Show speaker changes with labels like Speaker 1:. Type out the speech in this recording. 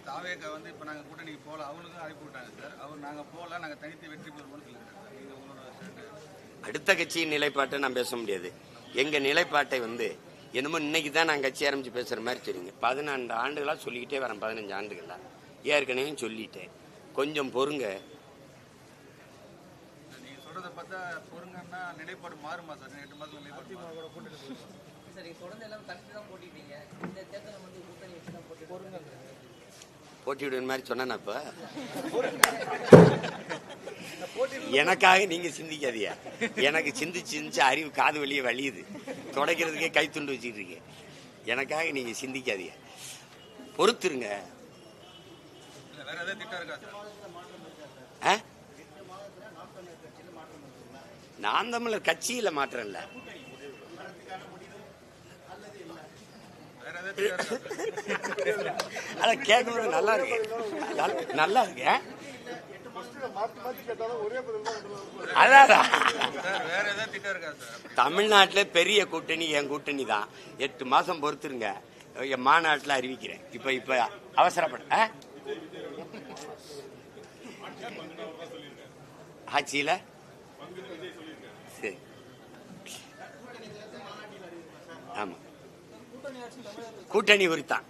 Speaker 1: தாவேக வந்து இப்ப நாங்க கூட்டணிக்கு போல அவங்களுக்கும் அனுப்பி விட்டாங்க சார். அவர் நாங்க போல நாங்க தனித்து வெற்றி பெறுவோம்னு சொல்லியிருக்காங்க. நீங்க உங்களோட
Speaker 2: அடுத்த கட்சியின் நிலைப்பாட்டை நான் பேச முடியாது. எங்க நிலைப்பாட்டை என்னமோ இன்னைக்கு தான் நான் கட்சி ஆரம்பிச்சு பேசுற மாதிரி தெரியுங்க. 14 ஆண்டுகளா சொல்லிக்கிட்டே வரேன். 15 ஆண்டுகளா ஏற்கனவே சொல்லிட்டேன். கொஞ்சம் பொறுங்க.
Speaker 1: நீங்க சொல்றதை பார்த்தா பொறுங்கன்னா நிலைப்பாடு மாறுமா சார்? 8 மாதத்துல நிலைப்பாடு கூட்டணி
Speaker 3: சரி, தொடர்ந்து எல்லாம் தனித்து தான் போட்டிட்டீங்க. இந்த தேர்தலில் வந்து கூட்டணி வச்சு தான் போட்டி
Speaker 2: போட்டிவிடுற மாதிரி சொன்னா இப்ப எனக்காக நீங்க சிந்திக்காதியா. எனக்கு சிந்திச்சு அறிவு காது வழியே வலியுது. தொடக்கிறதுக்கே கை துண்டு வச்சுட்டு இருக்கேன். எனக்காக நீங்க சிந்திக்காதியா. பொறுத்துருங்க. நான் தமிழர் கட்சியில மாற்றம் இல்ல. அத கேட்கும்போது நல்லா இருக்கு. நல்லா இருக்கு. தமிழ்நாட்டுல பெரிய கூட்டணி என் கூட்டணி தான். 8 மாசம் பொறுத்துருங்க. என் மாநாட்டில் அறிவிக்கிறேன். இப்ப அவசரப்பட ஆட்சியில சரி. ஆமா, கூட்டணி குறித்தான்.